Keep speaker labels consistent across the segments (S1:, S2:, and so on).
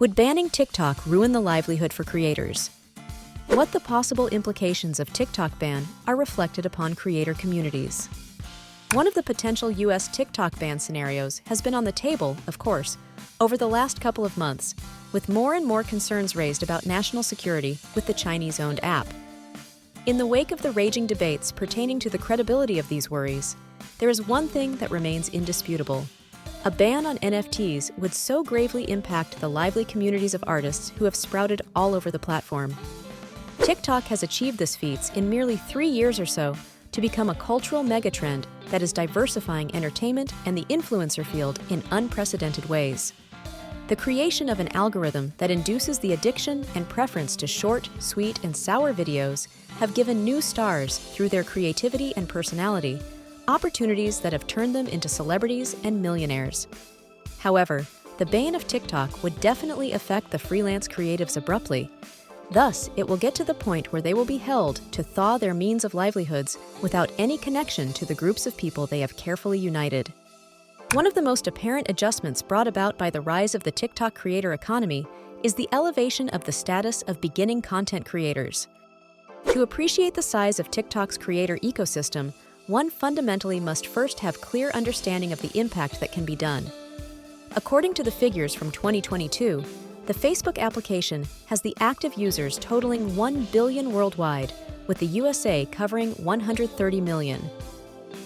S1: Would banning TikTok ruin the livelihood for creators? What the possible implications of TikTok ban are reflected upon creator communities. One of the potential US TikTok ban scenarios has been on the table, of course, over the last couple of months, with more and more concerns raised about national security with the Chinese-owned app. In the wake of the raging debates pertaining to the credibility of these worries, there is one thing that remains indisputable. A ban on NFTs would so gravely impact the lively communities of artists who have sprouted all over the platform. TikTok has achieved this feat in merely 3 years or so to become a cultural megatrend that is diversifying entertainment and the influencer field in unprecedented ways. The creation of an algorithm that induces the addiction and preference to short, sweet, and sour videos have given new stars, through their creativity and personality, opportunities that have turned them into celebrities and millionaires. However, the ban of TikTok would definitely affect the freelance creatives abruptly. Thus, it will get to the point where they will be held to thaw their means of livelihoods without any connection to the groups of people they have carefully united. One of the most apparent adjustments brought about by the rise of the TikTok creator economy is the elevation of the status of beginning content creators. To appreciate the size of TikTok's creator ecosystem, one fundamentally must first have clear understanding of the impact that can be done. According to the figures from 2022, the Facebook application has the active users totaling 1 billion worldwide, with the USA covering 130 million.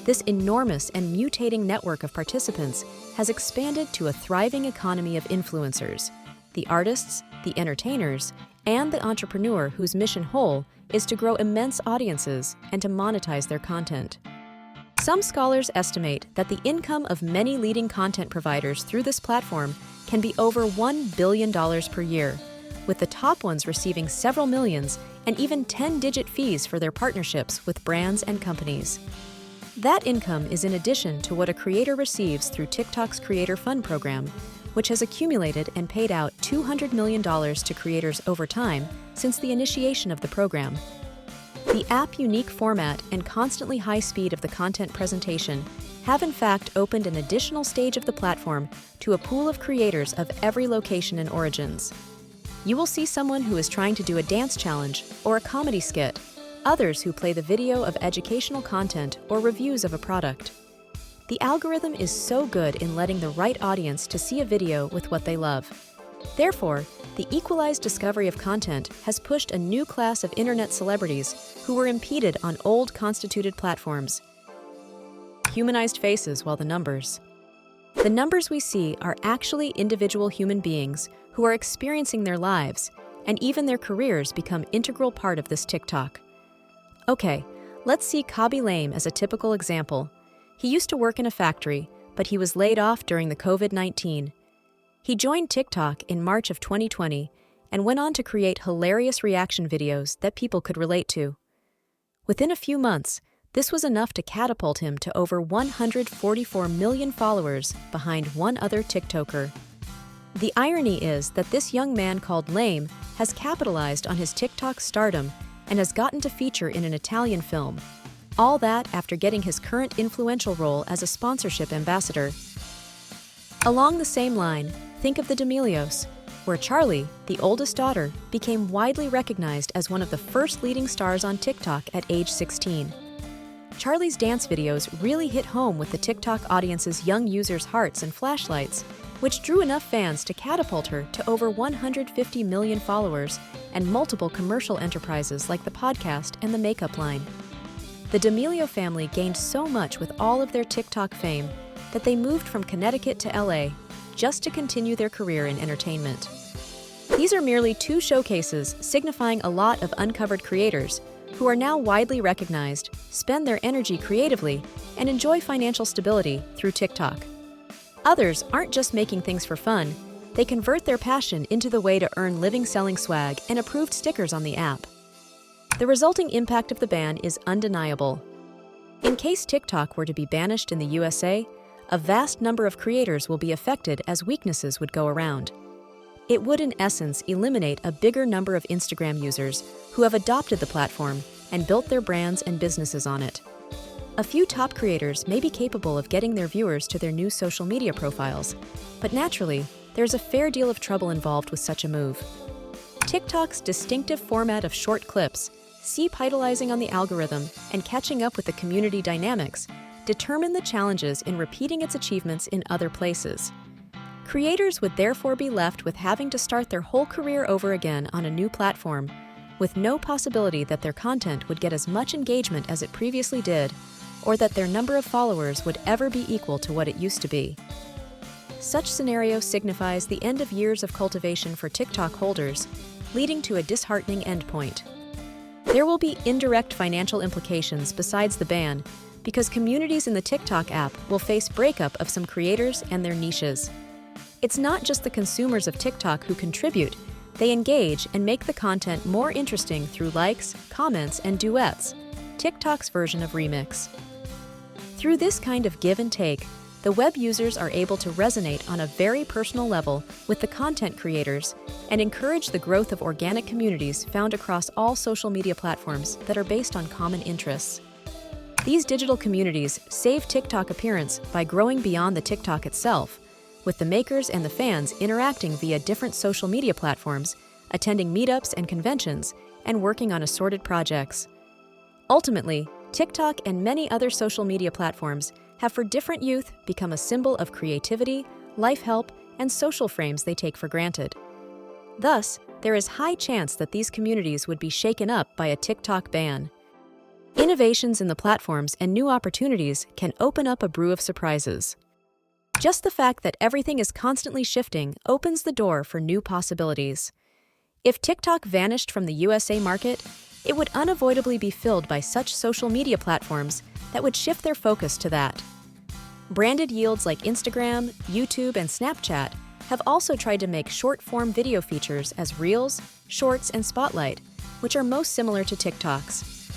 S1: This enormous and mutating network of participants has expanded to a thriving economy of influencers, the artists, the entertainers, and the entrepreneur whose mission whole is to grow immense audiences and to monetize their content. Some scholars estimate that the income of many leading content providers through this platform can be over $1 billion per year, with the top ones receiving several millions and even 10-digit fees for their partnerships with brands and companies. That income is in addition to what a creator receives through TikTok's Creator Fund program, which has accumulated and paid out $200 million to creators over time since the initiation of the program. The app's unique format and constantly high speed of the content presentation have in fact opened an additional stage of the platform to a pool of creators of every location and origins. You will see someone who is trying to do a dance challenge or a comedy skit, others who play the video of educational content or reviews of a product. The algorithm is so good in letting the right audience to see a video with what they love. Therefore, the equalized discovery of content has pushed a new class of internet celebrities who were impeded on old constituted platforms. Humanized faces while the numbers. The numbers we see are actually individual human beings who are experiencing their lives, and even their careers become integral part of this TikTok. Okay, let's see Khaby Lame as a typical example. He used to work in a factory, but he was laid off during the COVID-19. He joined TikTok in March of 2020 and went on to create hilarious reaction videos that people could relate to. Within a few months, this was enough to catapult him to over 144 million followers behind one other TikToker. The irony is that this young man called Lame has capitalized on his TikTok stardom and has gotten to feature in an Italian film. All that after getting his current influential role as a sponsorship ambassador. Along the same line, think of the D'Amelios, where Charli, the oldest daughter, became widely recognized as one of the first leading stars on TikTok at age 16. Charli's dance videos really hit home with the TikTok audience's young users' hearts and flashlights, which drew enough fans to catapult her to over 150 million followers and multiple commercial enterprises like the podcast and the makeup line. The D'Amelio family gained so much with all of their TikTok fame that they moved from Connecticut to LA just to continue their career in entertainment. These are merely two showcases signifying a lot of uncovered creators who are now widely recognized, spend their energy creatively, and enjoy financial stability through TikTok. Others aren't just making things for fun, they convert their passion into the way to earn living selling swag and approved stickers on the app. The resulting impact of the ban is undeniable. In case TikTok were to be banished in the USA, a vast number of creators will be affected as weaknesses would go around. It would in essence eliminate a bigger number of Instagram users who have adopted the platform and built their brands and businesses on it. A few top creators may be capable of getting their viewers to their new social media profiles, but naturally, there's a fair deal of trouble involved with such a move. TikTok's distinctive format of short clips, capitalizing on the algorithm and catching up with the community dynamics, determine the challenges in repeating its achievements in other places. Creators would therefore be left with having to start their whole career over again on a new platform, with no possibility that their content would get as much engagement as it previously did, or that their number of followers would ever be equal to what it used to be. Such scenario signifies the end of years of cultivation for TikTok holders, leading to a disheartening endpoint. There will be indirect financial implications besides the ban, because communities in the TikTok app will face breakup of some creators and their niches. It's not just the consumers of TikTok who contribute, they engage and make the content more interesting through likes, comments, and duets, TikTok's version of Remix. Through this kind of give and take, the web users are able to resonate on a very personal level with the content creators and encourage the growth of organic communities found across all social media platforms that are based on common interests. These digital communities save TikTok appearance by growing beyond the TikTok itself, with the makers and the fans interacting via different social media platforms, attending meetups and conventions, and working on assorted projects. Ultimately, TikTok and many other social media platforms have for different youth become a symbol of creativity, life help, and social frames they take for granted. Thus, there is high chance that these communities would be shaken up by a TikTok ban. Innovations in the platforms and new opportunities can open up a brew of surprises. Just the fact that everything is constantly shifting opens the door for new possibilities. If TikTok vanished from the USA market, it would unavoidably be filled by such social media platforms that would shift their focus to that. Branded yields like Instagram, YouTube, and Snapchat have also tried to make short-form video features as Reels, Shorts, and Spotlight, which are most similar to TikTok's.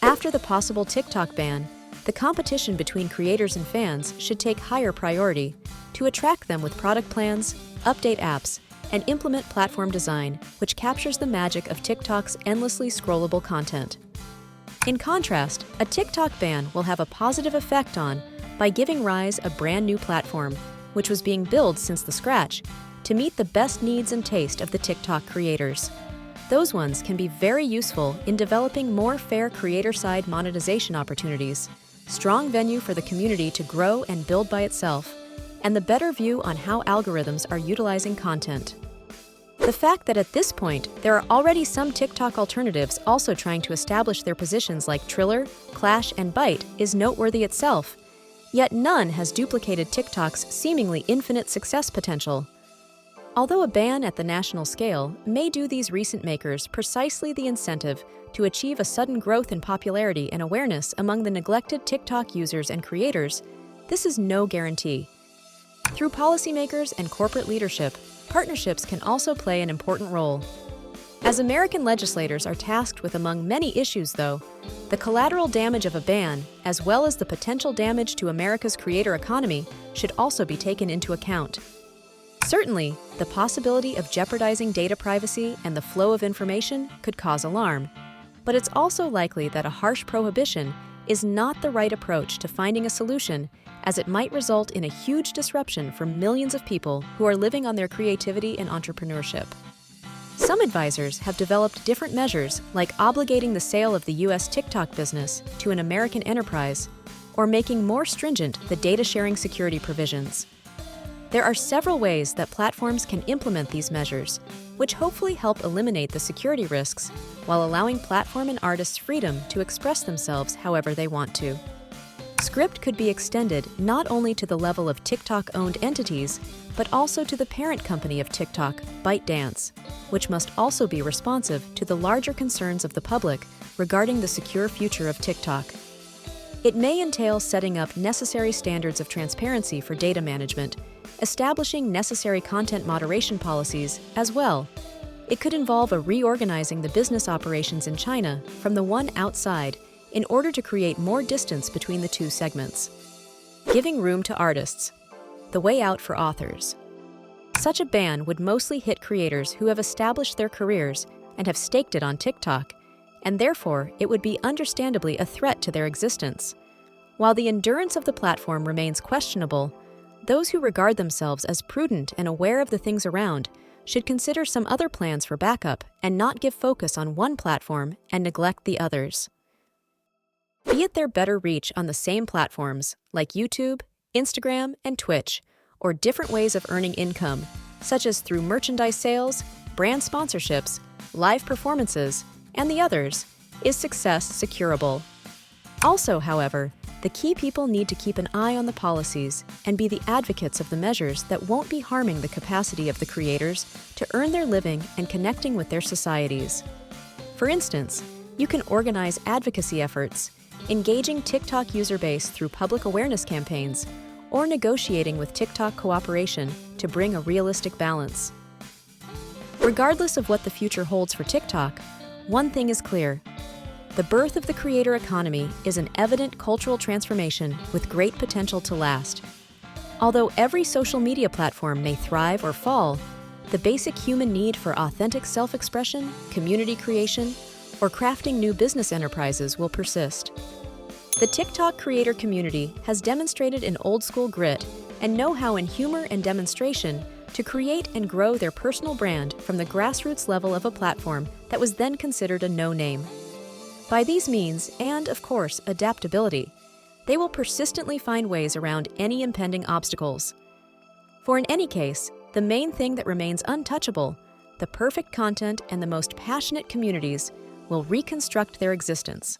S1: After the possible TikTok ban, the competition between creators and fans should take higher priority to attract them with product plans, update apps, and implement platform design which captures the magic of TikTok's endlessly scrollable content. In contrast, a TikTok ban will have a positive effect on by giving rise a brand new platform, which was being built since the scratch, to meet the best needs and taste of the TikTok creators. Those ones can be very useful in developing more fair creator-side monetization opportunities, strong venue for the community to grow and build by itself, and the better view on how algorithms are utilizing content. The fact that at this point there are already some TikTok alternatives also trying to establish their positions like Triller, Clash, and Byte is noteworthy itself, yet none has duplicated TikTok's seemingly infinite success potential. Although a ban at the national scale may do these recent makers precisely the incentive to achieve a sudden growth in popularity and awareness among the neglected TikTok users and creators, this is no guarantee. Through policymakers and corporate leadership, partnerships can also play an important role. As American legislators are tasked with among many issues, though, the collateral damage of a ban, as well as the potential damage to America's creator economy, should also be taken into account. Certainly, the possibility of jeopardizing data privacy and the flow of information could cause alarm, but it's also likely that a harsh prohibition is not the right approach to finding a solution, as it might result in a huge disruption for millions of people who are living on their creativity and entrepreneurship. Some advisors have developed different measures, like obligating the sale of the U.S. TikTok business to an American enterprise, or making more stringent the data sharing security provisions. There are several ways that platforms can implement these measures, which hopefully help eliminate the security risks while allowing platform and artists freedom to express themselves however they want to. Script could be extended not only to the level of TikTok-owned entities, but also to the parent company of TikTok, ByteDance, which must also be responsive to the larger concerns of the public regarding the secure future of TikTok. It may entail setting up necessary standards of transparency for data management, establishing necessary content moderation policies as well. It could involve a reorganizing the business operations in China from the one outside in order to create more distance between the two segments. Giving room to artists. The way out for authors. Such a ban would mostly hit creators who have established their careers and have staked it on TikTok, and therefore it would be understandably a threat to their existence. While the endurance of the platform remains questionable, those who regard themselves as prudent and aware of the things around should consider some other plans for backup and not give focus on one platform and neglect the others. Be it their better reach on the same platforms like YouTube, Instagram, and Twitch, or different ways of earning income, such as through merchandise sales, brand sponsorships, live performances, and the others, is success securable. Also, however, the key people need to keep an eye on the policies and be the advocates of the measures that won't be harming the capacity of the creators to earn their living and connecting with their societies. For instance, you can organize advocacy efforts, engaging TikTok user base through public awareness campaigns, or negotiating with TikTok cooperation to bring a realistic balance. Regardless of what the future holds for TikTok, one thing is clear. The birth of the creator economy is an evident cultural transformation with great potential to last. Although every social media platform may thrive or fall, the basic human need for authentic self-expression, community creation, or crafting new business enterprises will persist. The TikTok creator community has demonstrated an old-school grit and know-how in humor and demonstration to create and grow their personal brand from the grassroots level of a platform that was then considered a no-name. By these means, and of course, adaptability, they will persistently find ways around any impending obstacles. For in any case, the main thing that remains untouchable, the perfect content and the most passionate communities, will reconstruct their existence.